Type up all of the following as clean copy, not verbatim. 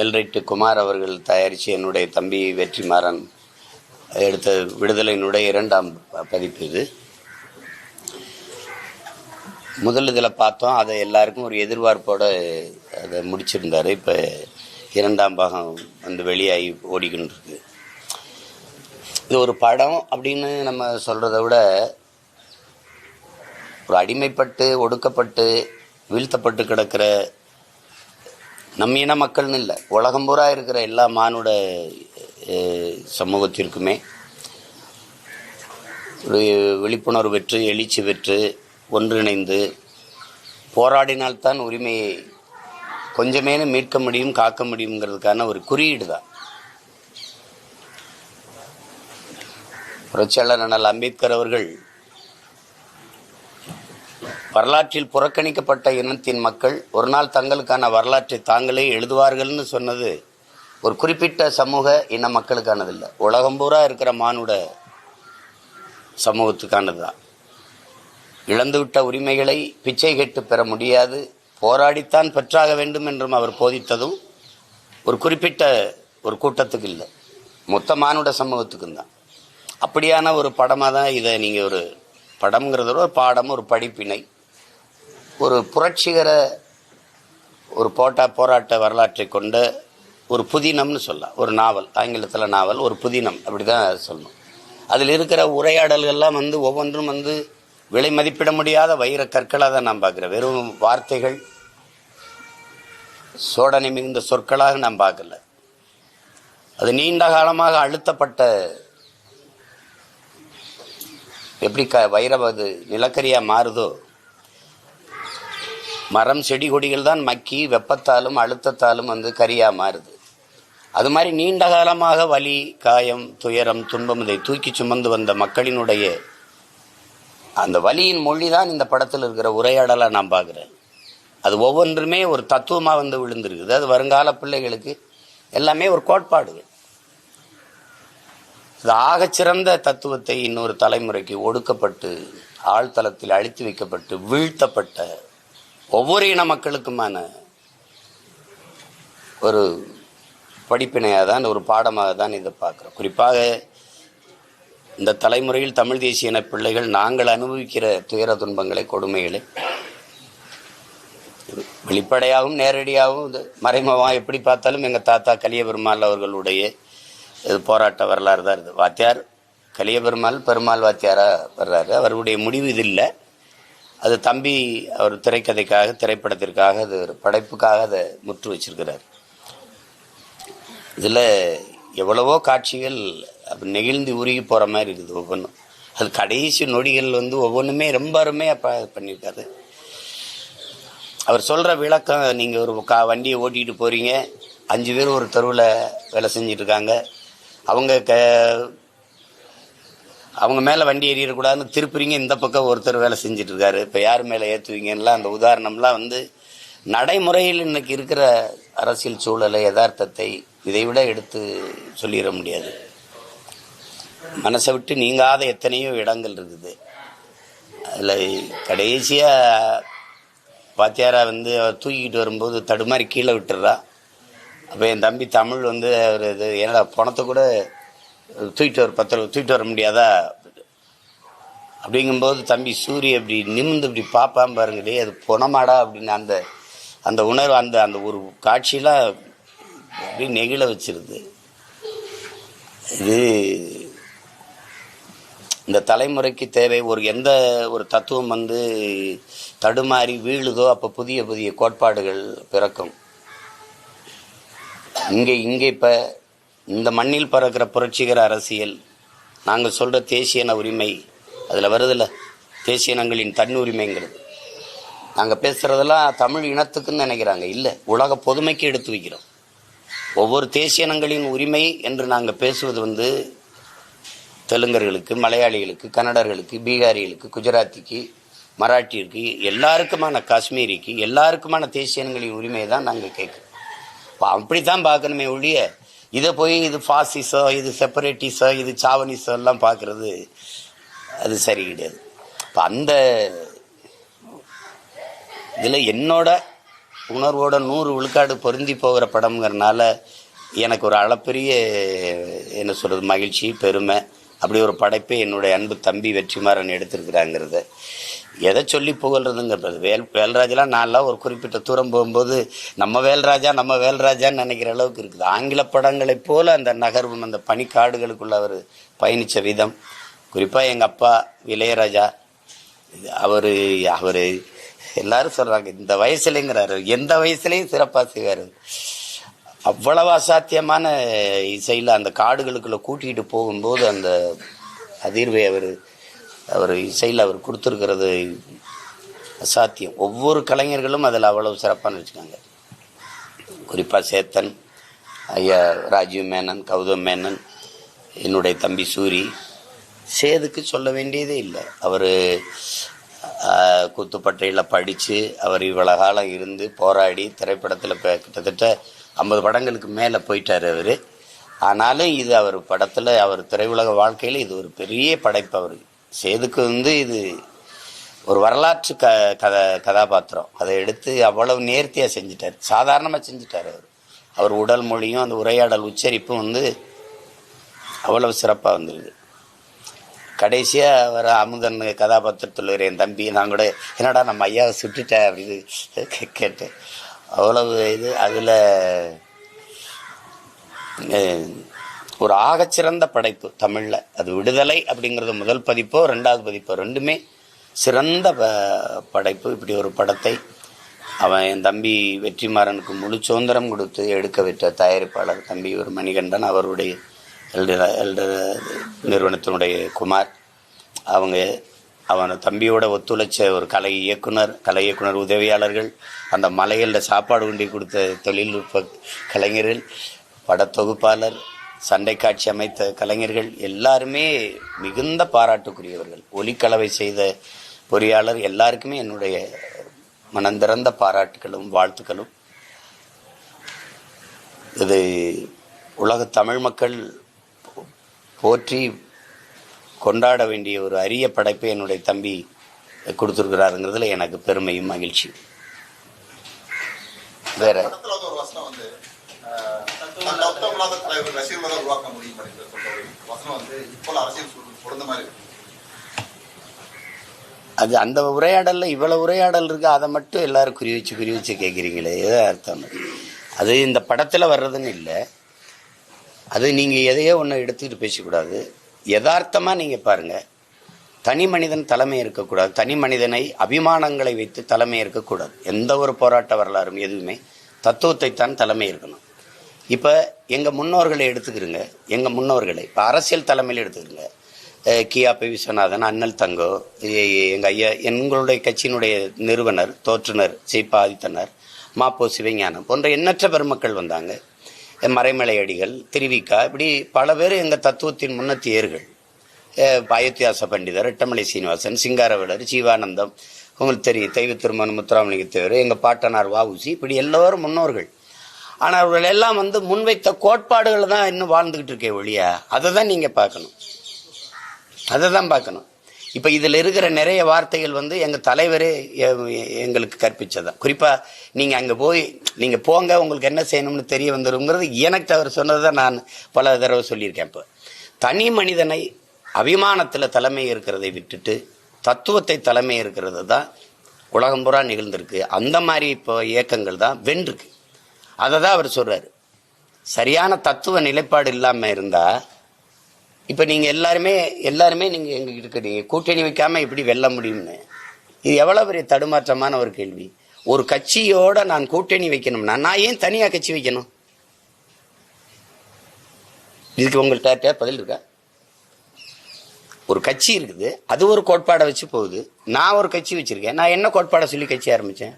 எல்ரைட்டு குமார் அவர்கள் தயாரித்து என்னுடைய தம்பி வெற்றிமாறன் எடுத்த விடுதலையினுடைய 2ஆம் பதிப்பு இது. முதல் இதில் பார்த்தோம், அதை எல்லாருக்கும் ஒரு எதிர்பார்ப்போடு அதை முடிச்சிருந்தார். இப்போ 2ஆம் பாகம் வந்து வெளியாகி ஓடிக்கின்னு இருக்கு. இது ஒரு படம் அப்படின்னு நம்ம சொல்கிறத விட, ஒரு அடிமைப்பட்டு ஒடுக்கப்பட்டு வீழ்த்தப்பட்டு கிடக்கிற நம்ம இன மக்கள்னு இல்லை, உலகம் பூரா இருக்கிற எல்லா மானுட சமூகத்திற்குமே ஒரு விழிப்புணர்வு பெற்று எழுச்சி பெற்று ஒன்றிணைந்து போராடினால்தான் உரிமையை கொஞ்சமேனும் மீட்க முடியும், காக்க முடியுங்கிறதுக்கான ஒரு குறியீடு தான். புரட்சியாளர் அண்ணல் அம்பேத்கர் அவர்கள் வரலாற்றில் புறக்கணிக்கப்பட்ட இனத்தின் மக்கள் ஒரு நாள் தங்களுக்கான வரலாற்றை தாங்களே எழுதுவார்கள்னு சொன்னது ஒரு குறிப்பிட்ட சமூக இன மக்களுக்கானதில்லை, உலகம் பூரா இருக்கிற மானுட சமூகத்துக்கானது தான். இழந்துவிட்ட உரிமைகளை பிச்சை கேட்டு பெற முடியாது, போராடித்தான் பெற்றாக வேண்டும் என்றும் அவர் போதித்ததும் ஒரு குறிப்பிட்ட ஒரு கூட்டத்துக்கு இல்லை, மொத்த மானுட சமூகத்துக்கும் தான். அப்படியான ஒரு படமாக தான் இதை நீங்கள் ஒரு படம்ங்கிறத ஒரு பாடம், ஒரு படிப்பினை, ஒரு புரட்சிகர ஒரு போராட்ட வரலாற்றை கொண்ட ஒரு புதினம்னு சொல்லலாம். ஒரு நாவல், ஆங்கிலத்தில் நாவல், ஒரு புதினம் அப்படி தான் சொல்லணும். அதில் இருக்கிற உரையாடல்கள்லாம் வந்து ஒவ்வொன்றும் வந்து விலை மதிப்பிட முடியாத வைர கற்களாக தான் நான் பார்க்குறேன். வெறும் வார்த்தைகள், சோடனை மிகுந்த சொற்களாக நான் பார்க்கல. அது நீண்ட காலமாக அழுத்தப்பட்ட, எப்படி வைரம் அது நிலக்கரியாக மாறுதோ, மரம் செடி கொடிகள் தான் மக்கி வெப்பத்தாலும் அழுத்தத்தாலும் வந்து கரியா மாறுது. அது மாதிரி நீண்ட காலமாக வலி, காயம், துயரம், துன்பம் இதை தூக்கி சுமந்து வந்த மக்களினுடைய அந்த வலியின் மொழி தான் இந்த படத்தில் இருக்கிற உரையாடலாக நான் பார்க்குறேன். அது ஒவ்வொன்றுமே ஒரு தத்துவமாக வந்து விழுந்திருக்குது. அது வருங்கால பிள்ளைகளுக்கு எல்லாமே ஒரு கோட்பாடுகள். இது ஆகச்சிறந்த தத்துவத்தை இன்னொரு தலைமுறைக்கு ஒடுக்கப்பட்டு ஆழ்தளத்தில் அழித்து வைக்கப்பட்டு வீழ்த்தப்பட்ட ஒவ்வொரு இன மக்களுக்குமான ஒரு படிப்பினையாக தான், ஒரு பாடமாக தான் இதை பார்க்குறோம். குறிப்பாக இந்த தலைமுறையில் தமிழ் தேசிய இன பிள்ளைகள் நாங்கள் அனுபவிக்கிற துயர துன்பங்களை, கொடுமைகளை வெளிப்படையாகவும் நேரடியாகவும் இது மறைமுகமாக எப்படி பார்த்தாலும் எங்கள் தாத்தா கலியபெருமாள் அவர்களுடைய இது போராட்ட வரலாறு தான். இது வாத்தியார் கலியபெருமாள் பெருமாள் வாத்தியாராக வர்றாரு. அவருடைய முடிவு இது இல்லை, அது தம்பி அவர் திரைக்கதைக்காக, திரைப்படத்திற்காக, அது ஒரு படைப்புக்காக அதை முற்று வச்சிருக்கிறார். இதில் எவ்வளவோ காட்சிகள் அப்படி நெகிழ்ந்து உருகி போகிற மாதிரி இருக்குது ஒவ்வொன்றும். அது கடைசி நொடிகள் வந்து ஒவ்வொன்றுமே ரொம்ப அருமையாக பண்ணியிருக்காரு. அவர் சொல்கிற விளக்கம், நீங்கள் ஒரு வண்டியை ஓட்டிகிட்டு போகிறீங்க, 5 பேர் ஒரு தெருவில் வேலை செஞ்சிட்ருக்காங்க, அவங்க மேலே வண்டி ஏறிடக்கூடாதுன்னு திருப்புறீங்க, இந்த பக்கம் ஒருத்தர் வேலை செஞ்சிட்ருக்காரு, இப்போ யார் மேலே ஏற்றுவீங்கலாம் அந்த உதாரணம்லாம் வந்து நடைமுறையில் இன்னைக்கு இருக்கிற அரசியல் சூழலை, யதார்த்தத்தை இதை விட எடுத்து சொல்லிட முடியாது. மனசை விட்டு நீங்காத எத்தனையோ இடங்கள் இருக்குது. அதில் கடைசியாக வாத்தியாரா வந்து அவர் தூக்கிக்கிட்டு வரும்போது தடுமாறி கீழே விட்டுறா. அப்போ என் தம்பி தமிழ் வந்து அவர் இது என்னடா பணத்தை கூட தூக்கிட்டு வர முடியாதா அப்படிங்கும்போது தம்பி சூரிய அப்படி நிமிந்து இப்படி பார்ப்பான் பாருங்களே, அது பொணமாடா அப்படின்னு அந்த உணர்வு, அந்த ஒரு காட்சியெலாம் அப்படி நெகிழ வச்சிருது. இது இந்த தலைமுறைக்கு தேவை. எந்த ஒரு தத்துவம் வந்து தடுமாறி வீழுதோ அப்போ புதிய புதிய கோட்பாடுகள் பிறக்கும். இங்கே இப்போ இந்த மண்ணில் பறக்கிற புரட்சிகர அரசியல், நாங்கள் சொல்கிற தேசியன உரிமை, அதில் வருதில்ல தேசியனங்களின் தன் உரிமைங்கிறது. நாங்கள் பேசுகிறதெல்லாம் தமிழ் இனத்துக்குன்னு நினைக்கிறாங்க, இல்லை, உலக பொதுமைக்கு எடுத்து வைக்கிறோம். ஒவ்வொரு தேசியனங்களின் உரிமை என்று நாங்கள் பேசுவது வந்து தெலுங்கர்களுக்கு, மலையாளிகளுக்கு, கன்னடர்களுக்கு, பீகாரிகளுக்கு, குஜராத்திக்கு, மராட்டியிற்கு, எல்லாருக்குமான, காஷ்மீரிக்கு, எல்லாருக்குமான தேசியனங்களின் உரிமையை தான் நாங்கள் கேட்குறோம். இப்போ அப்படி தான் பார்க்கணுமே ஒழிய இதை போய் இது ஃபாசிசம், இது செப்பரேட்டிசம், இது சாவனிசம் எல்லாம் பார்க்குறது அது சரி கிடையாது. இப்போ அந்த இதில் என்னோட உணர்வோட 100 விழுக்காடு பொருந்தி போகிற படம்ங்கிறனால எனக்கு ஒரு அளப்பெரிய என்ன சொல்கிறது மகிழ்ச்சி பெருமை. அப்படி ஒரு படைப்பை என்னுடைய அன்பு தம்பி வெற்றிமாறன் எடுத்திருக்கிறாங்கிறத எதை சொல்லி புகழ்றதுங்கிறது. வேல்ராஜெலாம் நான்லாம் ஒரு குறிப்பிட்ட தூரம் போகும்போது நம்ம வேல்ராஜான்னு நினைக்கிற அளவுக்கு இருக்குது. ஆங்கில படங்களைப் போல அந்த நகர்வும் அந்த பனிக்காடுகளுக்குள்ள அவர் பயணித்த விதம், குறிப்பாக எங்கள் அப்பா இளையராஜா, அவர் எல்லாரும் சொல்கிறாங்க இந்த வயசுலேங்கிறாரு, எந்த வயசுலேயும் சிறப்பாக செய்வார். அவ்வளவு அசாத்தியமான இசையில் அந்த காடுகளுக்குள்ளே கூட்டிகிட்டு போகும்போது அந்த அதிர்வை அவர் இசையில் அவர் கொடுத்துருக்கிறது அசாத்தியம். ஒவ்வொரு கலைஞர்களும் அதில் அவ்வளவு சிறப்பான வச்சுக்காங்க. குறிப்பாக சேத்தன் ஐயா, ராஜீவ் மேனன், கௌதம் மேனன், என்னுடைய தம்பி சூரி, சேதுக்கு சொல்ல வேண்டியதே இல்லை. அவர் குத்துப்பட்டையில் படித்து அவர் இவ்வளோ காலம் இருந்து போராடி திரைப்படத்தில் கிட்டத்தட்ட 50 படங்களுக்கு மேலே போயிட்டார் அவர். ஆனாலும் இது அவர் படத்தில் அவர் திரையுலக வாழ்க்கையில் இது ஒரு பெரிய படைப்பு. அவர் சேதுக்கு இது ஒரு வரலாற்று கதாபாத்திரம். அதை எடுத்து அவ்வளவு நேர்த்தியாக செஞ்சிட்டார், சாதாரணமாக செஞ்சிட்டார். அவர் உடல் மொழியும் அந்த உரையாடல் உச்சரிப்பும் அவ்வளவு சிறப்பாக வந்துருக்கு. கடைசியாக அவர் அமுதன் கதாபாத்திரத்தில் என் தம்பி நான் கூட என்னடா நம்ம ஐயாவை சுட்டுட்டேன் அப்படின்னு கேட்டேன். அவ்வளவு அதில் ஒரு ஆகச்சிறந்த படைப்பு தமிழில். அது விடுதலை அப்படிங்கிறது முதல் பதிப்போ 2வது பதிப்போ ரெண்டுமே சிறந்த படைப்பு. இப்படி ஒரு படத்தை அவன் என் தம்பி வெற்றிமாறனுக்கு முழு சுதந்திரம் கொடுத்து எடுக்க விட்ட தயாரிப்பாளர் தம்பி ஒரு மணிகண்டன், அவருடைய எல்டர் நிறுவனத்தினுடைய குமார், அவன் தம்பியோட ஒத்துழைச்ச ஒரு கலை இயக்குனர் உதவியாளர்கள், அந்த மலைகளில் சாப்பாடு கொண்டு கொடுத்த தொழில்நுட்ப கலைஞர்கள், படத்தொகுப்பாளர், சண்டை காட்சி அமைத்த கலைஞர்கள் எல்லாருமே மிகுந்த பாராட்டுக்குரியவர்கள். ஒலிக்கலவை செய்த பொறியாளர் எல்லாருக்குமே என்னுடைய மனந்திறந்த பாராட்டுகளும் வாழ்த்துக்களும். இது உலக தமிழ் மக்கள் போற்றி கொண்டாட வேண்டிய ஒரு அரிய படைப்பை என்னுடைய தம்பி கொடுத்துருக்கிறாருங்கிறதுல எனக்கு பெருமையும் மகிழ்ச்சி. வேற அது அந்த உரையாடல்ல இவ்வளவு உரையாடல் இருக்கு, அதை மட்டும் எல்லாரும் குறி வச்சு கேட்குறீங்களே, ஏதோ அர்த்தம். அது இந்த படத்தில் வர்றதுன்னு இல்லை. அது நீங்கள் எதையோ ஒன்று எடுத்துக்கிட்டு பேசக்கூடாது. யதார்த்தமாக நீங்கள் பாருங்கள், தனி மனிதன் தலைமை இருக்கக்கூடாது. தனி மனிதனை அபிமானங்களை வைத்து தலைமை இருக்கக்கூடாது. எந்த ஒரு போராட்ட வரலாறும் எதுவுமே தத்துவத்தை தான் தலைமை இருக்கணும். இப்போ எங்கள் முன்னோர்களை எடுத்துக்கிறோங்க, எங்கள் முன்னோர்களை இப்போ அரசியல் தலைமையில் எடுத்துக்கிறோங்க. கியாபி விஸ்வநாதன், அண்ணல் தங்கோ, எங்கள் ஐயா, எங்களுடைய கட்சியினுடைய நிறுவனர் தோற்றுனர் சீபா ஆதித்தனர், மாப்போ சிவஞானம் போன்ற எண்ணற்ற பெருமக்கள் வந்தாங்க. மறைமலை அடிகள், திருவிக்கா, இப்படி பல பேர் எங்கள் தத்துவத்தின் முன்னத்தியர்கள். அயோத்தியாச பண்டிதர், எட்டமலை சீனிவாசன், சிங்காரவேலர், ஜீவானந்தம், உங்களுக்கு தெரியும், தெய்வ திருமணம் முத்துராமலிங்க தேவர், எங்கள் பாட்டனார் வஉசி, இப்படி எல்லோரும் முன்னோர்கள். ஆனால் அவர்கள் எல்லாம் முன்வைத்த கோட்பாடுகள் தான் இன்னும் வாழ்ந்துக்கிட்டு இருக்கே ஒழியா, அதை தான் நீங்கள் பார்க்கணும், அதை தான் பார்க்கணும். இப்போ இதில் இருக்கிற நிறைய வார்த்தைகள் எங்கள் தலைவரே எங்களுக்கு கற்பித்ததான். குறிப்பாக நீங்கள் அங்கே போய் நீங்கள் போங்க, உங்களுக்கு என்ன செய்யணும்னு தெரிய வந்துருங்கிறது எனக்கு அவர் சொன்னது தான் நான் பல தடவை சொல்லியிருக்கேன். இப்போ தனி மனிதனை அபிமானத்தில் தலைமை இருக்கிறதை விட்டுட்டு தத்துவத்தை தலைமை இருக்கிறது தான் உலகம் பூரா நிகழ்ந்திருக்கு. அந்த மாதிரி இப்போ இயக்கங்கள் தான் வென்றிருக்கு. அதை தான் அவர் சொல்கிறார். சரியான தத்துவ நிலைப்பாடு இல்லாமல் இருந்தால் இப்போ நீங்கள் எல்லாருமே நீங்கள் எங்ககிட்ட இருக்கிறீங்க, கூட்டணி வைக்காமல் எப்படி வெல்ல முடியும்னு. இது எவ்வளோ பெரிய தடுமாற்றமான ஒரு கேள்வி. ஒரு கட்சியோட நான் கூட்டணி வைக்கணும்னா நான் ஏன் தனியாக கட்சி வைக்கணும்? இதுக்கு உங்கள்கிட்ட பதில் இருக்கா? ஒரு கட்சி இருக்குது, அது ஒரு கோட்பாடை வச்சு போகுது. நான் ஒரு கட்சி வச்சிருக்கேன், நான் என்ன கோட்பாடை சொல்லி கட்சி ஆரம்பித்தேன்?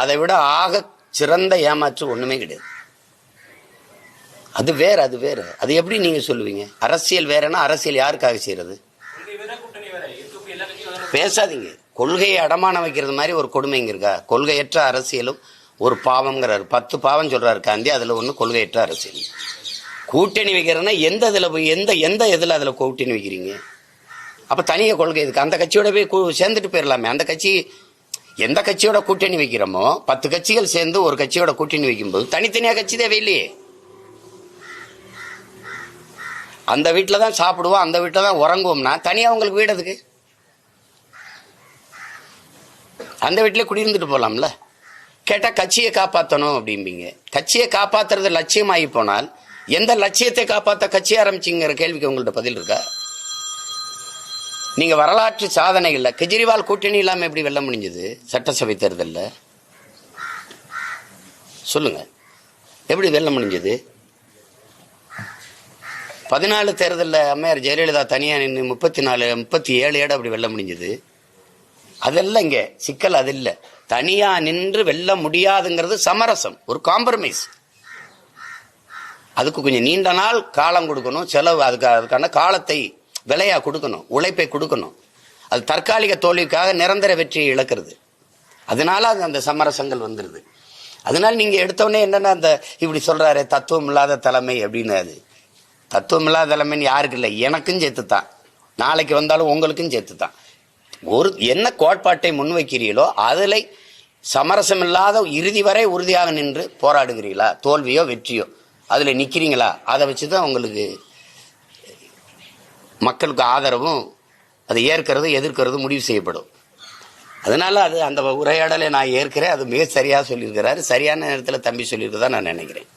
அதை விட ஆக சிறந்த ஏமாற்று ஒண்ணுமே கிடையாது. அது வேற, அது வேற. அது எப்படி நீங்க சொல்லுவீங்க? அரசியல் வேறன்னா அரசியல் யாருக்காக செய்யறது? பேசாதீங்க. கொள்கையை அடமானம் வைக்கிறது மாதிரி ஒரு கொடுமை இங்க இருக்கா? கொள்கையற்ற அரசியலும் ஒரு பாவம்ங்கிறாரு. 10 பாவம் சொல்றாரு காந்தி, அதுல ஒண்ணு கொள்கையற்ற அரசியல். கூட்டணி வைக்கிறதுனா எந்த இதுல போய் எந்த இதுல அதுல கூட்டணி வைக்கிறீங்க? அப்ப தனிய கொள்கை இதுக்கு அந்த கட்சியோட போய் சேர்ந்துட்டு போயிடலாமே. அந்த கட்சி எந்த கட்சியோட கூட்டணி வைக்கிறோமோ 10 கட்சிகள் சேர்ந்து ஒரு கட்சியோட கூட்டணி வைக்கும்போது தனித்தனியா கட்சி தேவையில்லையே. அந்த வீட்டில் தான் சாப்பிடுவோம், அந்த வீட்டில் தான் உறங்குவோம்னா தனியாக உங்களுக்கு வீடு எதுக்கு? அந்த வீட்டிலே குடியிருந்துட்டு போகலாம்ல. கேட்டால் கட்சியை காப்பாற்றணும் அப்படிம்பீங்க. கட்சியை காப்பாற்றுறது லட்சியமாகி போனால் எந்த லட்சியத்தை காப்பாற்ற கட்சி ஆரம்பிச்சிங்கிற கேள்விக்கு உங்கள்ட்ட பதில் இருக்கா? நீங்க வரலாற்று சாதனை இல்லை. கெஜ்ரிவால் கூட்டணி இல்லாமல் எப்படி வெல்ல முடிஞ்சது சட்டசபை தேர்தலில்? சொல்லுங்க, எப்படி வெல்ல முடிஞ்சது? 14 தேர்தலில் அம்மையார் ஜெயலலிதா தனியா நின்று 37 இடம் அப்படி வெல்ல முடிஞ்சது. அதெல்லாம் இங்க சிக்கல். அது இல்லை. தனியா நின்று வெல்ல முடியாதுங்கிறது சமரசம், ஒரு காம்ப்ரமைஸ். அதுக்கு கொஞ்சம் நீண்ட நாள் காலம் கொடுக்கணும், செலவு, அதுக்கான காலத்தை விலையா கொடுக்கணும், உழைப்பை கொடுக்கணும். அது தற்காலிக தோல்விக்காக நிரந்தர வெற்றியை இழக்கிறது. அதனால அது அந்த சமரசங்கள் வந்துருது. அதனால நீங்க எடுத்தோடனே என்னன்னா அந்த இப்படி சொல்றாரு தத்துவம் இல்லாத தலைமை அப்படின்னு. அது தத்துவம் இல்லாத தலைமைன்னு யாருக்கு இல்லை, எனக்கும் சேர்த்துத்தான், நாளைக்கு வந்தாலும் உங்களுக்கும் சேர்த்துத்தான். ஒரு என்ன கோட்பாட்டை முன்வைக்கிறீங்களோ அதில் சமரசம் இல்லாத இறுதி வரை உறுதியாக நின்று போராடுகிறீங்களா, தோல்வியோ வெற்றியோ அதில் நிற்கிறீங்களா, அதை வச்சு தான் உங்களுக்கு மக்களுக்கு ஆதரவும் அதை ஏற்கிறது எதிர்க்கிறது முடிவு செய்யப்படும். அதனால அது அந்த உரையாடலை நான் ஏற்கிறேன். அது மிக சரியாக சொல்லியிருக்கிறாரு. சரியான நேரத்தில் தம்பி சொல்லியிருக்கதான் நான் நினைக்கிறேன்.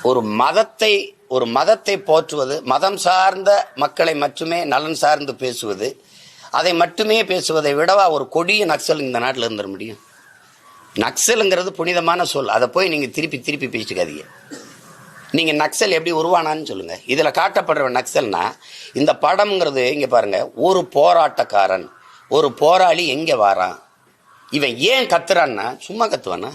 ஒரு மதத்தை போற்றுவது, மதம் சார்ந்த மக்களை மட்டுமே நலன் சார்ந்து பேசுவது, அதை மட்டுமே பேசுவதை விடவா ஒரு கொடிய நக்சல் இந்த நாட்டில் இருந்துட முடியும்? நக்சலுங்கிறது புனிதமான சொல். அதை போய் நீங்க திருப்பி பேசிக்காதீங்க. நீங்க நக்சல் எப்படி உருவானான்னு சொல்லுங்க. இதுல காட்டப்படுற நக்சல்னா இந்த படம்ங்கிறது இங்க பாருங்க, ஒரு போராட்டக்காரன், ஒரு போராளி எங்க வாரான், இவன் ஏன் கத்துறான்னா சும்மா கத்துவானா?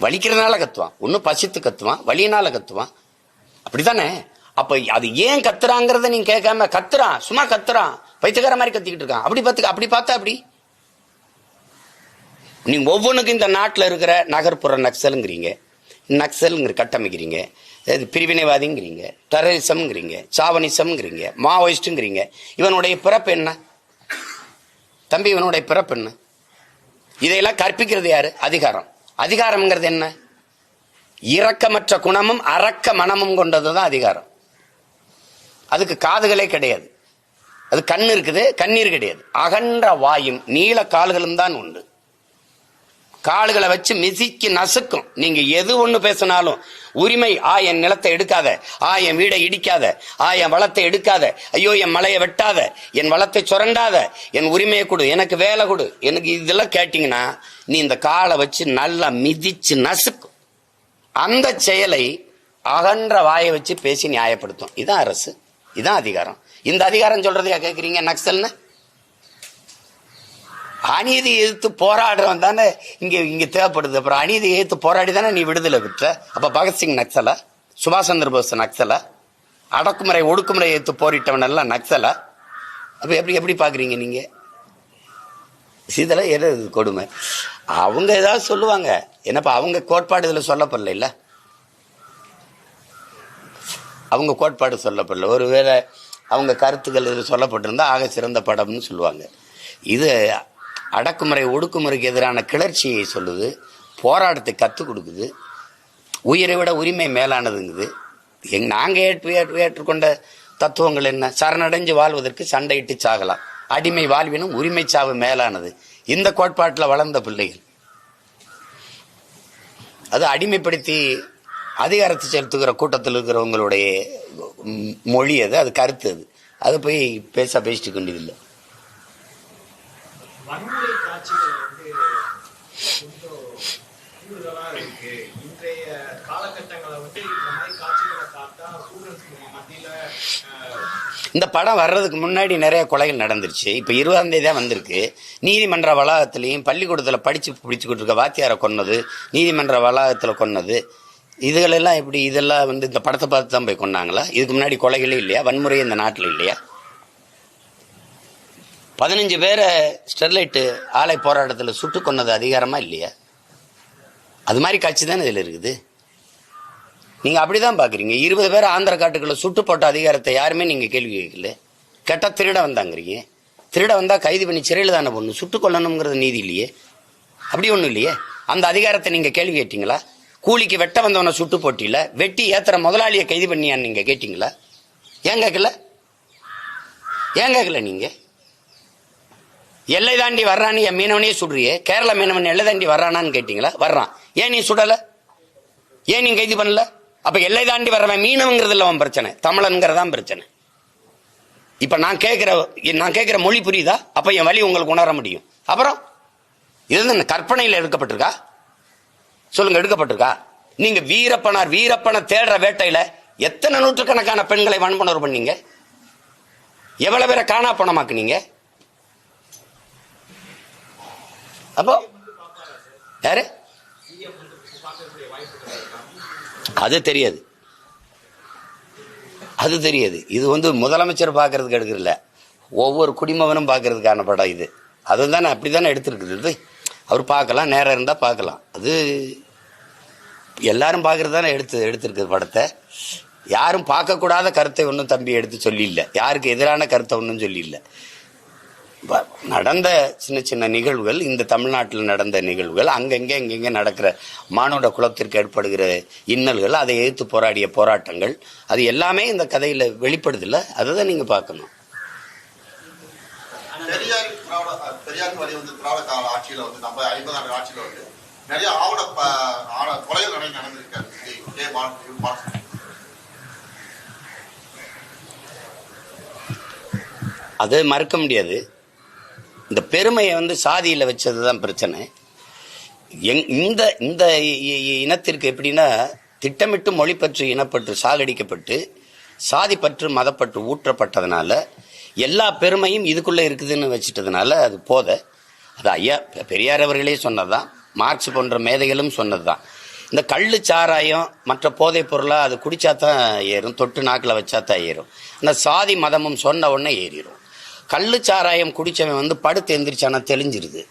வலிக்கிறதுனால கத்துவான், ஒன்னும் பசித்து கத்துவான், வலியினால கத்துவான், அப்படித்தானே? அப்ப அது ஏன் கத்துறாங்கிறத நீங்க கேட்காம கத்துறான், சும்மா கத்துறான், பைத்தியக்கார மாதிரி கத்திக்கிட்டு இருக்கான், அப்படி பார்த்தா அப்படி நீங்க ஒவ்வொன்றுக்கும் இந்த நாட்டில் இருக்கிற நகர்ப்புற நக்சலுங்கிறீங்க, நக்சலுங்கிற கட்டமைக்கிறீங்க, பிரிவினைவாதிங்கிறீங்க, டெரரிசம்ங்கிறீங்க, சாவனிசம்ங்கிறீங்க, மாவோயிஸ்டுங்கிறீங்க. இவனுடைய பிறப்பு என்ன தம்பி? இவனுடைய பிறப்பு என்ன? இதையெல்லாம் கற்பிக்கிறது யாரு? அதிகாரம். அதிகாரம்ங்கிறது என்ன? இரக்கமற்ற குணமும் அரக்க மனமும் கொண்டதுதான் அதிகாரம். அதுக்கு காதுகளே கிடையாது, அது கண்ணு இருக்குது, கண்ணீர் கிடையாது. அகன்ற வாயும் நீல கால்களும் தான் உண்டு. கால்களை வச்சு மிதிக்கு நசுக்கும். நீங்க எது ஒண்ணு பேசினாலும் உரிமை, என் நிலத்தை எடுக்காத, என் வீடை இடிக்காத, என் வளத்தை எடுக்காத, ஐயோ என் மலையை வெட்டாத, என் வளத்தை சுரண்டாத, என் உரிமையை கொடு, எனக்கு வேலை கொடு, எனக்கு இதெல்லாம் கேட்டீங்கன்னா நீ இந்த காலை வச்சு நல்லா மிதிச்சு நசுக்கும். அந்த செயலை அகன்ற வாயை வச்சு பேசி நியாயப்படுத்தும். இதான் அரசு, இதான் அதிகாரம். இந்த அதிகாரம் சொல்றதையா கேட்குறீங்க நக்சல்னு? அநீதி எதிர்த்து போராடுறவன் தானே இங்க தேவைப்படுது. அப்புறம் அநீதி எதிர்த்து போராடி தானே நீ விடுதலை பெற்ற. அப்ப பகத்சிங் நக்சலா, சுபாஷ் சந்திர போஸ் நக்சலா, அடக்குமுறை ஒடுக்குமுறை எதிர்த்து போரிட்டவன் எல்லாம் நக்சலா? அப்ப எப்படி பாக்குறீங்க நீங்க? இதெல்லாம் எது கொடுமை? அவங்க ஏதாவது சொல்லுவாங்க, என்னப்பா அவங்க கோட்பாடு இதுல சொல்லப்படல, இல்ல அவங்க கோட்பாடு சொல்லப்படல. ஒருவேளை அவங்க கருத்துக்கள் இது சொல்லப்பட்டிருந்தா ஆக சிறந்த படம்னு சொல்லுவாங்க. இது அடக்குமுறை ஒடுக்குமுறைக்கு எதிரான கிளர்ச்சியை சொல்லுது, போராட்டத்தை கற்றுக் கொடுக்குது, உயிரை விட உரிமை மேலானதுங்குது. நாங்கள் ஏற்றுக்கொண்ட தத்துவங்கள் என்ன? சரணடைஞ்சு வாழ்வதற்கு சண்டையிட்டு சாகலாம், அடிமை வாழ்வினும் உரிமை சாவு மேலானது. இந்த கோட்பாட்டில் வளர்ந்த பிள்ளைகள் அது அடிமைப்படுத்தி அதிகாரத்தை செலுத்துகிற கூட்டத்தில் இருக்கிறவங்களுடைய மொழி அது, அது கருத்து, அது போய் பேசிட்டு கொண்டதில்லை. வன்முறை காட்சிகள் கொஞ்சம் கூடுதலா இருக்கு. இன்றைய காலகட்டங்களை இந்த மாதிரி காட்சிகளை பார்த்தா ஸ்டூடெண்ட்ஸ் மத்தியில இந்த படம் வர்றதுக்கு முன்னாடி நிறைய கொலைகள் நடந்துருச்சு. இப்போ 20ஆம் தேதி தான் வந்திருக்கு. நீதிமன்ற வளாகத்திலையும் பள்ளிக்கூடத்தில் பிடிச்சுக்கிட்டு இருக்க வாத்தியாரை கொன்னது, நீதிமன்ற வளாகத்தில் கொன்னது, இதுகளெல்லாம் எப்படி? இதெல்லாம் இந்த படத்தை பார்த்து தான் போய் கொண்டாங்களா? இதுக்கு முன்னாடி கொலைகளே இல்லையா? வன்முறையே இந்த நாட்டில் இல்லையா? 15 பேரை ஸ்டெர்லைட் ஆலை போராட்டத்தில் சுட்டு கொன்னது அதிகாரமா இல்லையா? அது மாதிரி காட்சி தானே இதில் இருக்குது. நீங்கள் அப்படி தான் பார்க்குறீங்க. 20 பேர் ஆந்திர காட்டுக்குள்ள சுட்டு போட்ட அதிகாரத்தை யாருமே நீங்கள் கேள்வி கேட்கல. கேட்டால் திருட வந்தாங்கிறீங்க. திருட வந்தால் கைது பண்ணி சிறையில் தானே போடணும். சுட்டு கொள்ளணுங்கிறது நீதி இல்லையே. அப்படி ஒன்றும் இல்லையே. அந்த அதிகாரத்தை நீங்கள் கேள்வி கேட்டீங்களா? கூலிக்கு வெட்ட வந்தவனை சுட்டு போட்டியில வெட்டி ஏத்துற முதலாளியை கைது பண்ணியான்னு நீங்கள் கேட்டீங்களா? ஏன் கேட்கல? ஏன் கேட்கல? நீங்கள் எல்லை தாண்டி வர்றான்னு என் மீனவனையே சுடுறியே. கேரள மீனவன் எல்லை தாண்டி வர்றானான்னு கேட்டீங்களா? வர்றான். ஏன் நீ சுடலை? ஏன் நீ கைது பண்ணல? அப்ப எல்லை தாண்டி வர்றவன் மீனவங்கிறது இல்லை அவன் பிரச்சனை, தமிழன்கிறதான் பிரச்சனை. இப்ப நான் கேட்கிற மொழி புரியுதா? அப்ப என் வழி உங்களுக்கு உணர முடியும். அப்புறம் இது கற்பனையில் எடுக்கப்பட்டிருக்கா? சொல்லுங்க, எடுக்கப்பட்டிருக்கா? நீங்க வீரப்பனை தேடுற வேட்டையில எத்தனை நூற்றுக்கணக்கான பெண்களை வன்புணர்வு பண்ணீங்க? எவ்வளவு பேரை காணா பணமாக்குனீங்க? அப்போ யாரு? அது தெரியாது. இது முதலமைச்சர் பார்க்கறதுக்கு எடுக்கிறதில்ல, ஒவ்வொரு குடிமகனும் பார்க்கறதுக்கான படம் இது. அதுதானே அப்படித்தானே எடுத்திருக்குது. அவர் பார்க்கலாம், நேரம் இருந்தால் பார்க்கலாம். அது எல்லாரும் பார்க்கறது தானே எடுத்திருக்குது படத்தை. யாரும் பார்க்கக்கூடாத கருத்தை ஒன்றும் தம்பி எடுத்து சொல்லியில்லை. யாருக்கு எதிரான கருத்தை ஒன்றும் சொல்லியில்லை. நடந்த சின்ன சின்ன நிகழ்வுகள், இந்த தமிழ்நாட்டில் நடந்த நிகழ்வுகள், அங்கங்கே நடக்கிற மானுட குலத்திற்கு ஏற்படுகிற இன்னல்கள், அதை எதிர்த்து போராடிய போராட்டங்கள், அது எல்லாமே இந்த கதையில வெளிப்படுதில்ல. அதுதான் நீங்க பார்க்கணும். பெரியார் வழி திராவிட கால ஆட்சியில நம்ம 50 ஆண்டு ஆட்சியில நிறைய ஆவண கொலைகள் நடந்திருக்காரு. அது மறுக்க முடியாது. இந்த பெருமையை சாதியில் வச்சதுதான் பிரச்சனை. இந்த இனத்திற்கு எப்படின்னா, திட்டமிட்டு மொழிப்பற்று இனப்பற்று சாகடிக்கப்பட்டு சாதிப்பற்று மதப்பற்று ஊற்றப்பட்டதுனால எல்லா பெருமையும் இதுக்குள்ள இருக்குதுன்னு வச்சுட்டதுனால அது போத. அது ஐயா பெரியார் அவர்களே சொன்னதுதான், மார்க்ஸ் போன்ற மேதைகளும் சொன்னதுதான். இந்த கள்ளு சாராயம் மற்ற போதைப் பொருளாக அது குடிச்சாதான் ஏறும், தொட்டு நாக்கில் வச்சாதான் ஏறும். இந்த சாதி மதமும் சொன்ன உடனே ஏறிடும். கள்ளு சாராயம் குடிச்சவன் படுத்து எந்திரிச்சானா தெளிஞ்சிருது.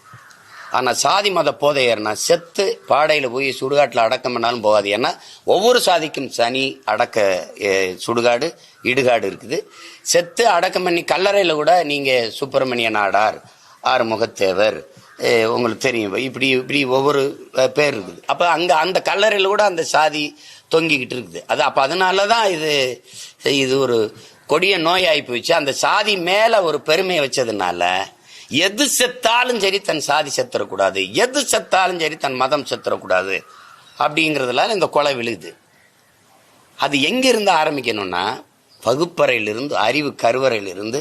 ஆனால் சாதி மத போதை ஏறினா செத்து பாடையில் போய் சுடுகாட்டில் அடக்கம் பண்ணாலும் போகாது. ஏன்னா ஒவ்வொரு சாதிக்கும் சனி அடக்க சுடுகாடு இடுகாடு இருக்குது. செத்து அடக்கம் பண்ணி கல்லறையில் கூட நீங்கள் சுப்பிரமணிய நாடார், ஆறுமுகத்தேவர், உங்களுக்கு தெரியும், இப்படி ஒவ்வொரு பேர் இருக்குது. அப்போ அங்கே அந்த கல்லறையில் கூட அந்த சாதி தொங்கிக்கிட்டு இருக்குது. அது அப்போ அதனால தான் இது ஒரு கொடிய நோயாகி போயிடுச்சு. அந்த சாதி மேல ஒரு பெருமையை வச்சதுனால எது செத்தாலும் சரி தன் சாதி செத்துறக்கூடாது, எது செத்தாலும் சரி தன் மதம் செத்துறக்கூடாது அப்படிங்கிறதுனால இந்த கொலை விழுது. அது எங்கிருந்து ஆரம்பிக்கணும்னா, வகுப்பறையிலிருந்து, அறிவு கருவறையிலிருந்து,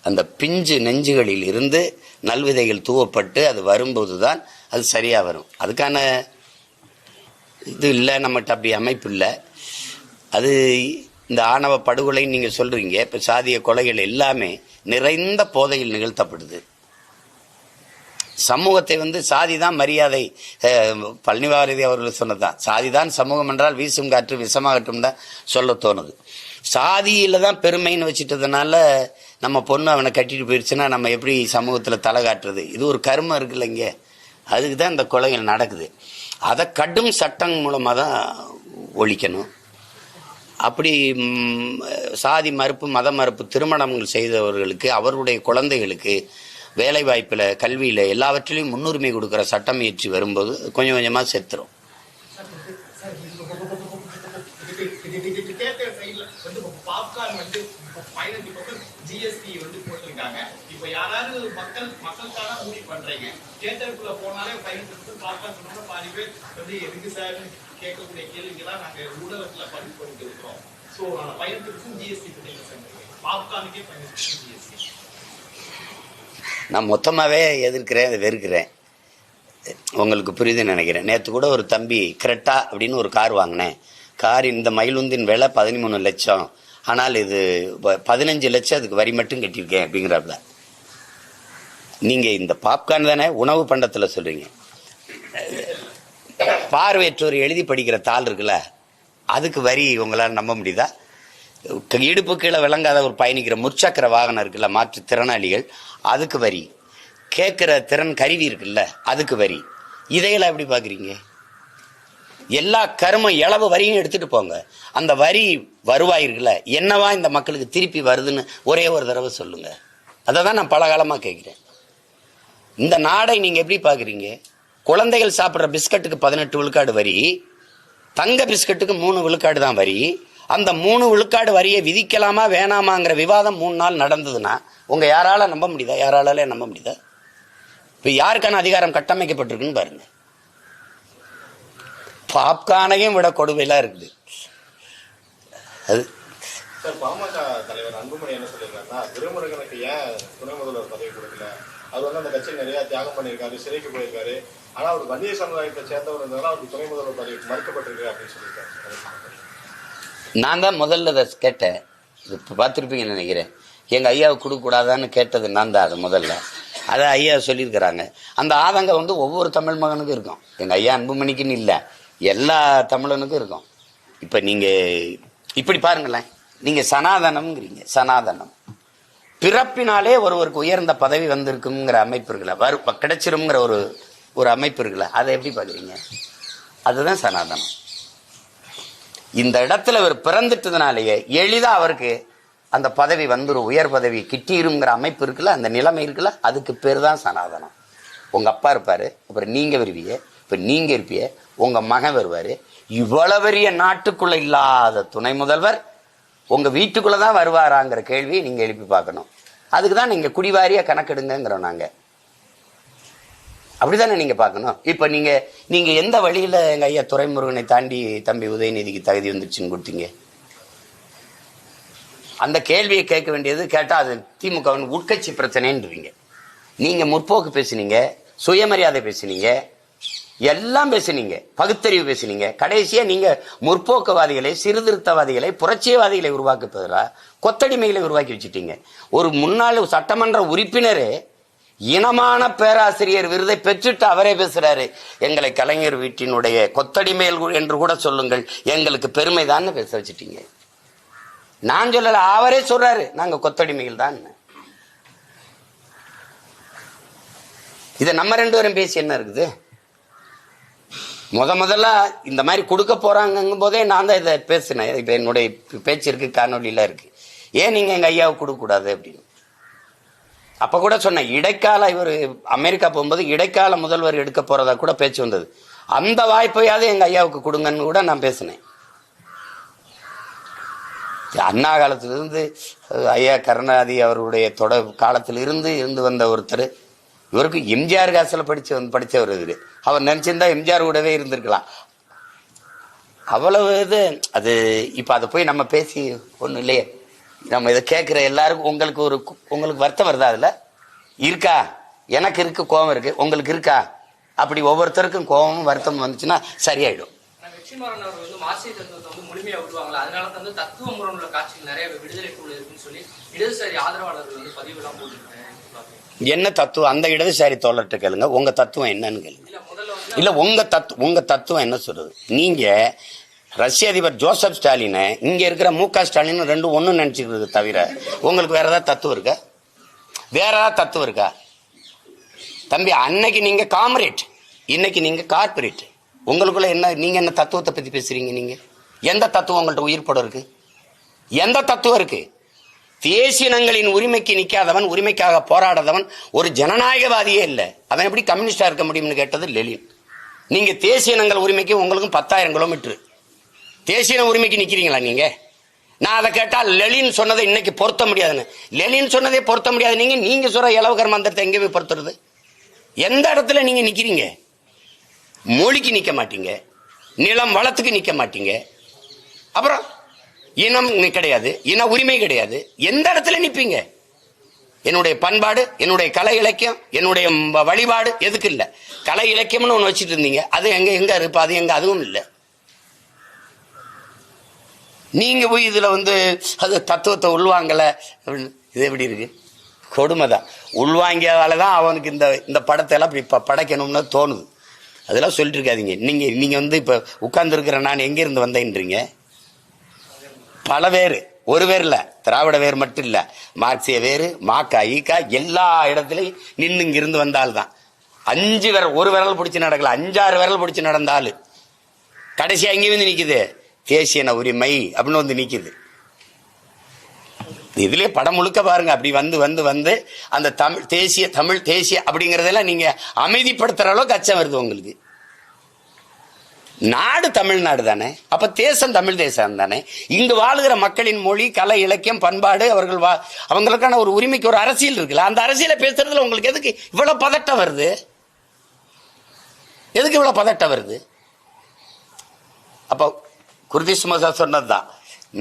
அந்த பிஞ்சு நெஞ்சுகளில் இருந்து நல்விதைகள் தூவப்பட்டு அது வரும்போது தான் அது சரியா வரும். அதுக்கான இது இல்லை நம்மகிட்ட, அப்படி அமைப்பு இல்லை. அது இந்த ஆணவ படுகொலை நீங்க சொல்றீங்க. இப்ப சாதிய கொலைகள் எல்லாமே நிறைந்த போதையில் நிகழ்த்தப்படுது. சமூகத்தை சாதி தான் மரியாதை. பழனிவாரதி அவர்கள் சொன்னதான், சாதிதான் சமூகம் என்றால் வீசும் காற்று விஷமாகட்டும் தான் சொல்ல தோணுது. சாதியில தான் பெருமைன்னு வச்சுட்டதுனால நம்ம பொண்ணு அவனை கட்டிட்டு போயிடுச்சுன்னா நம்ம எப்படி சமூகத்துல தலை காட்டுறது? இது ஒரு கர்மம் இருக்குல்ல இங்க. அதுக்கு தான் இந்த கொலைகள் நடக்குது. அதை கடும் சட்டம் மூலமாக தான் ஒழிக்கணும். அப்படி சாதி மறுப்பு மத மறுப்பு திருமணங்கள் செய்தவர்களுக்கு, அவர்களுடைய குழந்தைகளுக்கு வேலை வாய்ப்பில், கல்வியில், எல்லாவற்றிலையும் முன்னுரிமை கொடுக்குற சட்டம் இயற்றி வரும்போது கொஞ்சம் கொஞ்சமாக செத்துரும். கேட்கக்கூடிய கேள்விகளாக நாங்கள் ஊடகத்தில் பதிவு பண்ணிட்டு இருக்கிறோம். ஸோ பயணத்திற்கும் ஜிஎஸ்டி பாப்கார்னுக்கே பயணத்திற்கும் ஜிஎஸ்டி நான் மொத்தமாகவே எதிர்க்கிறேன், வெறுக்கிறேன். உங்களுக்கு புரியுதுன்னு நினைக்கிறேன். நேற்று கூட ஒரு தம்பி கிரெட்டா அப்படின்னு ஒரு கார் வாங்கினேன். கார் இந்த மயிலுந்தின் விலை 13 லட்சம், ஆனால் இது 15 லட்சம் அதுக்கு வரி மட்டும் கட்டியிருக்கேன் அப்படிங்கிறாப்புல. நீங்கள் இந்த பாப்கார்ன் தானே உணவு பண்டத்தில் சொல்கிறீங்க. பார்வையற்றோர் எழுதி படிக்கிற தாள் இருக்குல்ல, அதுக்கு வரி உங்களால் நம்ப முடியுதா? இடுப்பு கீழே விளங்காத ஒரு பயணிக்கிற முற்சக்கர வாகனம் இருக்குல்ல, மாற்றுத்திறனாளிகள், அதுக்கு வரி. கேட்குற திறன் கருவி இருக்குல்ல, அதுக்கு வரி. இதையெல்லாம் எப்படி பார்க்குறீங்க? எல்லா கருமம் இளவு வரியும் எடுத்துட்டு போங்க. அந்த வரி வருவாய் இருக்குல்ல, என்னவா இந்த மக்களுக்கு திருப்பி வருதுன்னு ஒரே ஒரு தடவை சொல்லுங்க. அதை தான் நான் பல காலமாக கேட்குறேன். இந்த நாடை நீங்கள் எப்படி பார்க்குறீங்க? குழந்தைகள் சாப்பிட்ற பிஸ்கட்டுக்கு 18 விழுக்காடு வரி, தங்க பிஸ்கட்டுக்கு 3 விழுக்காடு தான் வரி. அந்த 3 விழுக்காடு வரியை விதிக்கலாமா வேணாமாங்கிற விவாதம் 3 நாள் நடந்ததுன்னா உங்கள் யாரால நம்ப முடியுதா? யாராலே நம்ப முடியுதா? இப்போ யாருக்கான அதிகாரம் கட்டமைக்கப்பட்டிருக்குன்னு பாருங்க. பாப்கானையும் விட கொடுமையெல்லாம் இருக்குது. அது சார், பாமக தலைவர் அன்புமணி என்ன சொல்லியிருக்காருன்னா, திருமுருகனுக்கு ஏன் துணை முதல்வர் பதவி கொடுக்கல? அவர் வந்து அந்த கட்சியில் நிறைய தியாகம் பண்ணியிருக்காரு, சிறைக்கு போயிருக்காரு. ஆனால் அவர் வன்னிய சமுதாயத்தை சேர்ந்தவர் இருந்தாலும் அவருக்கு துணை முதல்வர் பதவி மறுக்கப்பட்டிருக்கு அப்படின்னு சொல்லியிருக்காரு. நான் தான் முதல்ல அதை கேட்டேன். இப்போ பார்த்துருப்பீங்கன்னு நினைக்கிறேன். எங்கள் ஐயாவுக்கு கொடுக்கக்கூடாதான்னு கேட்டது நான் தான். அது முதல்ல அதை ஐயா சொல்லியிருக்கிறாங்க. அந்த ஆதங்கம் வந்து ஒவ்வொரு தமிழ் மகனுக்கும் இருக்கும். எங்கள் ஐயா அன்புமணிக்குன்னு இல்லை, எல்லா தமிழனுக்கும் இருக்கும். இப்போ நீங்கள் இப்படி பாருங்களேன், நீங்கள் சனாதனம்ங்கிறீங்க. சனாதனம் பிறப்பினாலே ஒருவருக்கு உயர்ந்த பதவி வந்திருக்குங்கிற அமைப்பு இருக்குல்ல, கிடைச்சிருங்கிற ஒரு அமைப்பு இருக்குல்ல, அதை எப்படி பார்க்குறீங்க? அதுதான் சனாதனம். இந்த இடத்துல அவர் பிறந்துட்டதுனாலேயே எளிதாக அவருக்கு அந்த பதவி வந்துடும், உயர் பதவி கிட்டிருங்கிற அமைப்பு இருக்குல்ல, அந்த நிலைமை இருக்குல்ல, அதுக்கு பேர் தான் சனாதனம். உங்கள் அப்பா இருப்பார், அப்புறம் நீங்கள் வருவீங்க, இப்போ நீங்கள் இருப்பீங்க, உங்கள் மகன் வருவார். இவ்வளவு பெரிய நாட்டுக்குள்ளே இல்லாத துணை முதல்வர் உங்கள் வீட்டுக்குள்ளே தான் வருவாராங்கிற கேள்வியை நீங்கள் எழுப்பி பார்க்கணும். அதுக்கு தான் நீங்கள் குடிவாரியாக கணக்கெடுங்கிறோம் நாங்கள். அப்படிதானே நீங்கள் பார்க்கணும். இப்போ நீங்கள் எந்த வழியில் எங்கள் ஐயா துரைமுருகனை தாண்டி தம்பி உதயநிதிக்கு தகுதி வந்துருச்சுன்னு கொடுத்தீங்க? அந்த கேள்வியை கேட்க வேண்டியது, கேட்டால் அது திமுகவின் உட்கட்சி பிரச்சனைன்றீங்க. நீங்கள் முற்போக்கு பேசுனீங்க, சுயமரியாதை பேசுனீங்க, எல்லாம் பேசுனீங்க, பகுத்தறிவு பேசுனீங்க. கடைசியாக நீங்கள் முற்போக்குவாதிகளை, சீர்திருத்தவாதிகளை, புரட்சியவாதிகளை உருவாக்குவதா கொத்தடிமைகளை உருவாக்கி வச்சுட்டீங்க. ஒரு முன்னாள் சட்டமன்ற உறுப்பினரே இனமான பேராசிரியர் விருதை பெற்றுட்டு அவரே பேசுறாரு, எங்களை கலைஞர் வீட்டினுடைய கொத்தடிமைகள் என்று கூட சொல்லுங்கள், எங்களுக்கு பெருமைதான் பேச வச்சுட்டீங்க. நான் சொல்லல, அவரே சொல்றாரு நாங்க கொத்தடிமைகள் தான். இதை நம்ம 2 பேரும் பேசி என்ன இருக்குது? முதல்ல இந்த மாதிரி கொடுக்க போறாங்கும் போதே நான் தான் இதை பேசினேன். இப்ப என்னுடைய பேச்சு இருக்கு, காணொலியில இருக்கு. ஏன் நீங்க எங்க ஐயாவை கொடுக்க கூடாது அப்படின்னு அப்ப கூட சொன்னேன். இடைக்கால இவர் அமெரிக்கா போகும்போது இடைக்கால முதல்வர் எடுக்க போறதா கூட பேச்சு வந்தது. அந்த வாய்ப்பையாவது எங்க ஐயாவுக்கு கொடுங்கன்னு கூட நான் பேசினேன். அண்ணா காலத்திலிருந்து ஐயா கருணாநிதி அவருடைய காலத்திலிருந்து வந்த ஒருத்தர், இவருக்கு எம்ஜிஆர் காசில் படிச்சவர் இவரு. அவர் நினைச்சிருந்தா எம்ஜிஆர் கூடவே இருந்திருக்கலாம். அவ்வளவு இது அது. இப்ப அதை போய் நம்ம பேசி ஒன்றும் இல்லையே. நம்ம இதை கேட்குற எல்லாருக்கும் உங்களுக்கு வருத்தம் வருதா? அதுல இருக்கா? எனக்கு இருக்கு, கோபம் இருக்கு, உங்களுக்கு இருக்கா? அப்படி ஒவ்வொருத்தருக்கும் கோபமும் வருத்தம் வந்துச்சுன்னா சரியாயிடும். வெற்றிமாறன் அவர் வந்து மார்க்சிய தத்துவத்தை வந்து முழுமையா விடுவாங்களா? அதனால வந்து தத்துவ முரண் உள்ள காட்சிகள் நிறைய விடுதலை குழு இருக்குன்னு சொல்லி இடதுசாரி ஆதரவாளர்கள் வந்து பதிவு எல்லாம் போட்டுருக்காங்க. என்ன தத்துவம்? அந்த இடதுசாரி தோழர்கிட்ட கேளுங்க, உங்க தத்துவம் என்னன்னு கேளுங்க. இல்ல உங்க தத்துவம் என்ன சொல்றது? நீங்க ரஷ்ய அதிபர் ஜோசப் ஸ்டாலினை இங்க இருக்கிற மு.க. ஸ்டாலின் 2 ஒண்ணு நினைச்சுக்கிறது தவிர உங்களுக்கு வேற ஏதாவது தத்துவம் இருக்கா? வேற ஏதாவது தத்துவம் இருக்கா? தம்பி, அன்னைக்கு நீங்க காம்ரேட், இன்னைக்கு நீங்க கார்பரேட். உங்களுக்குள்ள என்ன, நீங்க என்ன தத்துவத்தை பத்தி பேசுறீங்க? நீங்க எந்த தத்துவம் உங்கள்ட்ட உயிர்ப்பட இருக்கு? எந்த தத்துவம் இருக்கு? தேசியனங்களின் உரிமைக்கு நிக்காதவன், உரிமைக்காக போராடாதவன் ஒரு ஜனநாயகவாதியே இல்லை. அவன் எப்படி கம்யூனிஸ்டா இருக்க முடியும்னு கேட்டது லெனின். நீங்க தேசியனங்கள் உரிமைக்கு உங்களுக்கும் 10,000 கிலோமீட்டர். தேசிய உரிமைக்கு நிக்கிறீங்களா நீங்க? நான் அதை கேட்டால் லெனின் சொன்னதை இன்னைக்கு பொருத்த முடியாதுன்னு. லெனின் சொன்னதை பொருத்த முடியாது. நீங்க சொல்ற இலவகர் மந்திரத்தை எங்கே போய் பொருத்துறது? எந்த இடத்துல நீங்க நிக்கிறீங்க? மொழிக்கு நிக்க மாட்டீங்க, நிலம் வளத்துக்கு நிக்க மாட்டீங்க, அப்புறம் இனம் கிடையாது, இன உரிமை கிடையாது. எந்த இடத்துல நிப்பீங்க? என்னுடைய பண்பாடு, என்னுடைய கலை இலக்கியம், என்னுடைய வழிபாடு எதுக்கு இல்லை? கலை இலக்கியம்னு ஒன்று வச்சுட்டு இருந்தீங்க, அது எங்க இருப்பா? அது எங்க? அதுவும் இல்லை. நீங்க போய் இதுல அது தத்துவத்தை உள்வாங்கல, இது எப்படி இருக்கு? கொடுமைதான். உள்வாங்கியதாலதான் அவனுக்கு இந்த படத்தை எல்லாம் இப்படி படைக்கணும்னு தோணுது. அதெல்லாம் சொல்லிட்டு இருக்காதீங்க. நீங்க இப்ப உட்கார்ந்து இருக்கிற நான் எங்க இருந்து வந்தேன்றீங்க? பல வேறு, ஒரு வேறு இல்ல, திராவிட வேறு மட்டும் இல்ல, மார்க்சிய வேறு, மாக்கா ஈக்கா எல்லா இடத்துலயும் நின்று இங்க இருந்து வந்தால்தான். 5 விரல், ஒரு விரல் பிடிச்சு நடக்கல, 5-6 விரல் பிடிச்சு நடந்தாலும் கடைசி அங்கே வந்து நிக்குது தேசிய இன உரிமை அப்படின்னு வந்து நிக்குது. இதுலயே படம் முழுக்க பாருங்க. அப்படி வந்து வந்து வந்து அந்த தமிழ் தேசிய அப்படிங்கறதெல்லாம் நீங்க அமைதிப்படுத்துற அளவுக்கு அச்சம் வருது உங்களுக்கு. நாடு தமிழ்நாடு தானே, அப்ப தேசம் தமிழ் தேசம் தானே. இங்கு வாழுகிற மக்களின் மொழி, கலை, இலக்கியம், பண்பாடு, அவங்களுக்கான ஒரு உரிமைக்கு ஒரு அரசியல் இருக்குல்ல. அந்த அரசியலை பேசுறதுல உங்களுக்கு எதுக்கு இவ்வளவு பதட்டம் வருது? எதுக்கு இவ்வளவு பதட்டம் வருது? அப்ப குர்திஷ் மசா சொன்னதுதான்,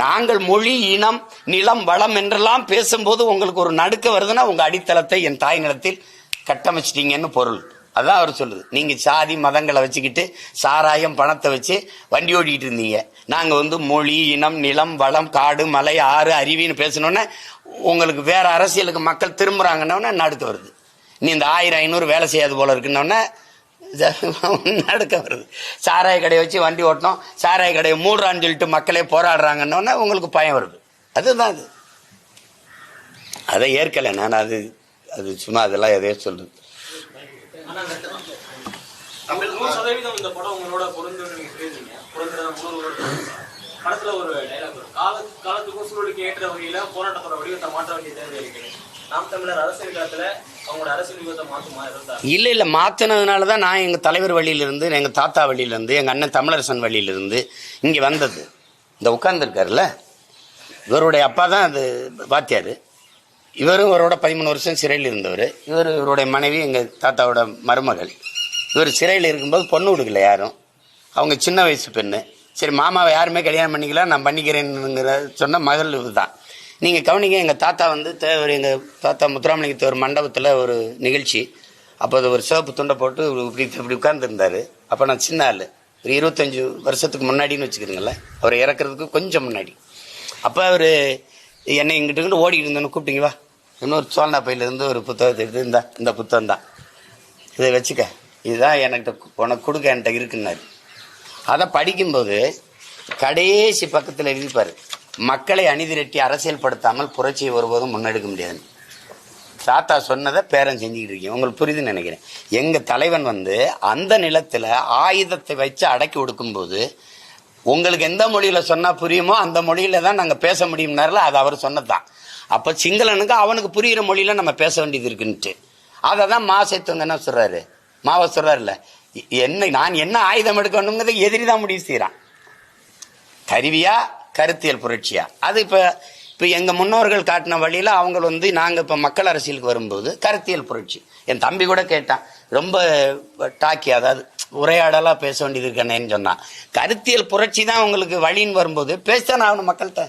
நாங்கள் மொழி, இனம், நிலம், வளம் என்றெல்லாம் பேசும்போது உங்களுக்கு ஒரு நடுக்க வருதுன்னா உங்க அடித்தளத்தை என் தாய் நிலத்தில் கட்டமைச்சிட்டீங்கன்னு பொருள். அதான் அவர் சொல்லுது. நீங்க சாதி மதங்களை வச்சுக்கிட்டு சாராயம் பணத்தை வச்சு வண்டி ஓட்டிக்கிட்டு இருந்தீங்க. நாங்க வந்து மொழி, இனம், நிலம், வளம், காடு, மலை, ஆறு, அருவின்னு பேசணுன்னே உங்களுக்கு வேற அரசியலுக்கு மக்கள் திரும்புறாங்கன்னொன்னே நடுக்க வருது. நீ இந்த 1000-500 வேலை செய்யாது போல இருக்குன்னொன்னே நடுக்க வருது. சாராய கடையை வச்சு வண்டி ஓட்டணும், சாராய கடையை மூடுறான்னு சொல்லிட்டு மக்களே போராடுறாங்கன்னொன்னே உங்களுக்கு பயம் வருது. அதுதான் அது. அதை ஏற்கலை நான். அது சும்மா அதெல்லாம் எதையோ சொல்றது. 100% இந்த படம் உங்களோட பொருந்துன்னு நீங்க பேசுறீங்க. படத்துல ஒரு டைலாக் வரும், காலத்துக்கும் சூழலுக்கு ஏற்ற வகையில போராட்டத்தோட வடிவத்தை மாற்ற வேண்டிய தேவை இருக்கிறது. நாம் தமிழர் அரசியல் காலத்துல அவங்களோட அரசியல் வியூகத்தை மாற்றுமா இருந்தா? இல்ல மாத்தினதுனாலதான் நான் எங்க தலைவர் வழியிலிருந்து, எங்க தாத்தா வழியிலிருந்து, எங்க அண்ணன் தமிழரசன் வழியிலிருந்து இங்க வந்தது. இந்த உட்கார்ந்து இருக்காருல்ல, இவருடைய அப்பா தான் அது வாத்தியாரு. இவரும் இவரோட 13 வருஷம் சிறையில் இருந்தவர். இவருடைய மனைவி எங்கள் தாத்தாவோட மருமகள். இவர் சிறையில் இருக்கும்போது பொண்ணு கொடுக்கல யாரும். அவங்க சின்ன வயசு பெண்ணு. சரி மாமாவை யாருமே கல்யாணம் பண்ணிக்கல, நான் பண்ணிக்கிறேன்னுங்கிற சொன்ன மகள் இது தான். நீங்கள் கவனிங்க, எங்கள் தாத்தா வந்து எங்கள் தாத்தா முத்துராமலிங்க ஒரு மண்டபத்தில் ஒரு நிகழ்ச்சி. அப்போ அது ஒரு சிவப்பு துண்டை போட்டு இப்படி உட்கார்ந்துருந்தார். அப்போ நான் சின்ன ஆள், ஒரு 25 வருஷத்துக்கு முன்னாடின்னு வச்சுக்கிறீங்களேன், அவர் இறக்குறதுக்கு கொஞ்சம் முன்னாடி. அப்போ அவர் என்னை இங்கிட்டு ஓடிக்கிட்டு இருந்தோன்னு கூப்பிட்டீங்க, வா இன்னொரு சோழனா பையிலிருந்து ஒரு புத்தகத்தை எடுத்து இந்த புத்தகம் தான், இதை வச்சுக்க, இதுதான் உனக்கு கொடுக்க என்கிட்ட இருக்குன்னாரு. அதை படிக்கும்போது கடைசி பக்கத்தில் எழுதிப்பார், மக்களை அணிதிரட்டி அரசியல் படுத்தாமல் புரட்சியை ஒருபோதும் முன்னெடுக்க முடியாது. தாத்தா சொன்னதை பேரன் செஞ்சுக்கிட்டு இருக்கீங்க. உங்களுக்கு புரியுதுன்னு நினைக்கிறேன். எங்கள் தலைவன் வந்து அந்த நிலத்தில் ஆயுதத்தை வச்சு அடக்கி ஒடுக்கும்போது உங்களுக்கு எந்த மொழியில சொன்னா புரியுமோ அந்த மொழியில தான் நாங்க பேச முடியும்னாருல, அது அவர் சொன்னதுதான். அப்ப சிங்களனுக்கு அவனுக்கு புரியுற மொழியில நம்ம பேச வேண்டியது இருக்குன்ட்டு அதை தான் மாசேத்துவங்க என்ன சொல்றாரு, மாவ சொல்றாருல்ல, நான் என்ன ஆயுதம் எடுக்கணுங்கிறத எதிரி தான் முடிவு செய்யறான். கருவியா கருத்தியல் புரட்சியா? அது இப்ப எங்க முன்னோர்கள் காட்டின வழியில அவங்க வந்து நாங்க இப்ப மக்கள் அரசியலுக்கு வரும்போது கருத்தியல் புரட்சி. என் தம்பி கூட கேட்டான், ரொம்ப டாக்கி, அதாவது உரையாடலா பேச வேண்டியது இருக்கேன்னு சொன்னா. கருத்தியல் புரட்சி தான் உங்களுக்கு வழின்னு வரும்போது பேசத்தானே ஆகணும் மக்கள்கிட்ட.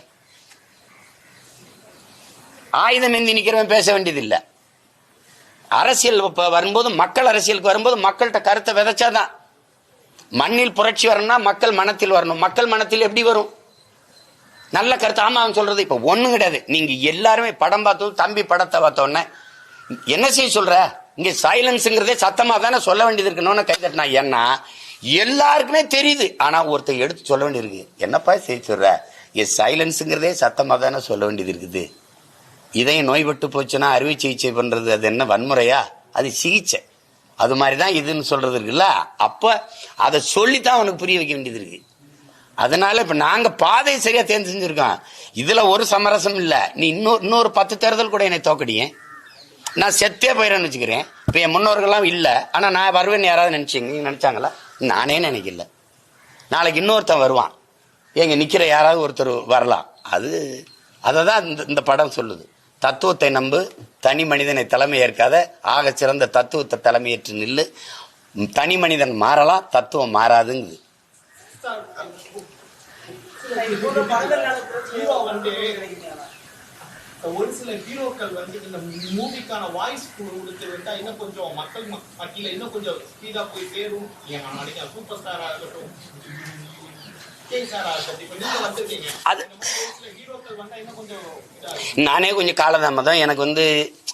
ஆயுதம் ஏந்தி நிக்கிறவன் பேச வேண்டியது இல்லை. அரசியல் வரும்போது, மக்கள் அரசியலுக்கு வரும்போது மக்கள்கிட்ட கருத்தை விதைச்சாதான். மண்ணில் புரட்சி வரணும்னா மக்கள் மனத்தில் வரணும். மக்கள் மனத்தில் எப்படி வரும்? நல்ல கருத்து. ஆமா அவன் சொல்றது இப்ப ஒண்ணும் கிடையாது. நீங்க எல்லாருமே படம் பார்த்தோம், தம்பி படத்தை பார்த்தோன்னே என்ன செய்ய சொல்ற, இங்க சைலன்ஸுங்கிறதே சத்தமா தானே சொல்ல வேண்டியது இருக்குன்னு கை தட்டினா. ஏன்னா எல்லாருக்குமே தெரியுது, ஆனா ஒருத்தர் எடுத்து சொல்ல வேண்டியது இருக்கு. என்னப்பா செய்ய சொல்ற, சைலன்ஸுங்கிறதே சத்தமா தானே சொல்ல வேண்டியது இருக்குது. இதையும் நோய்பட்டு போச்சுன்னா அறுவை சிகிச்சை பண்றது அது என்ன வன்முறையா? அது சிகிச்சை. அது மாதிரிதான் இதுன்னு சொல்றது இருக்குல்ல. அப்ப அதை சொல்லித்தான் அவனுக்கு புரிய வைக்க வேண்டியது இருக்கு. அதனால இப்ப நாங்க பாதை சரியா தேர்ந்து செஞ்சிருக்கோம். இதுல ஒரு சமரசம் இல்ல. நீ இன்னொரு 10 தேர்தல் கூட என்னை தோக்கடிங்க, நான் செத்தே போயிடறேன்னு வச்சுக்கிறேன். இப்ப என் முன்னோர்கள்லாம் இல்ல, ஆனா நான் வருவேன்னு யாராவது நினைச்சாங்களா? நானே நினைக்கல. நாளைக்கு இன்னொருத்தன் வருவான், எங்க நிக்கிற யாராவது ஒருத்தர் வரலாம். அததான் இந்த படம் சொல்லுது. தத்துவத்தை நம்பு, தனி மனிதனை தலைமை ஏற்காத, ஆக சிறந்த தத்துவத்தை தலைமையேற்று நில்லு. தனி மனிதன் மாறலாம், தத்துவம் மாறாதுங்குது. ஒரு சில ஹீரோக்கள் வந்து இந்த மூவிக்கான வாய்ஸ் கொடுத்து விட்டா இன்னும் கொஞ்சம் மக்கள் மத்தியில இன்னும் கொஞ்சம் ஸ்பீடா போய் சேரும். நடிகர் சூப்பர் ஸ்டாரா இருக்கட்டும், நானே கொஞ்சம் காலதாமதம். எனக்கு வந்து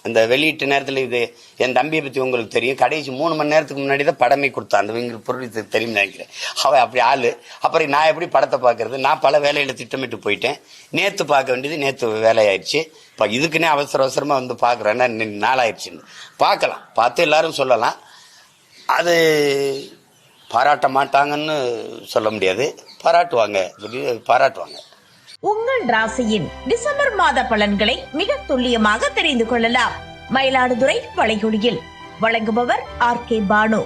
அந்த வெளியீட்டு நேரத்தில் இது என் தம்பியை பற்றி உங்களுக்கு தெரியும். கடைசி 3 மணி நேரத்துக்கு முன்னாடி தான் படமே கொடுத்தான். அந்த எங்களுக்கு பொருள் தெரியும் நினைக்கிறேன். அவன் அப்படி ஆளு. அப்புறம் நான் எப்படி படத்தை பார்க்கறது? நான் பல வேலையில திட்டமிட்டு போயிட்டேன். நேற்று பார்க்க வேண்டியது நேற்று வேலையாயிடுச்சு. இப்போ இதுக்குன்னே அவசரமா வந்து பார்க்குறேன்னா நாளாயிடுச்சுன்னு பார்க்கலாம். பார்த்து எல்லாரும் சொல்லலாம். அது பாராட்ட மாட்டாங்கன்னு சொல்ல முடியாது, பாராட்டுவாங்க. உங்கள் ராசியின் டிசம்பர் மாத பலன்களை மிக துல்லியமாக தெரிந்து கொள்ளலாம். மயிலாடுதுறை வளைகுடியில் வழங்குபவர் RK பானு.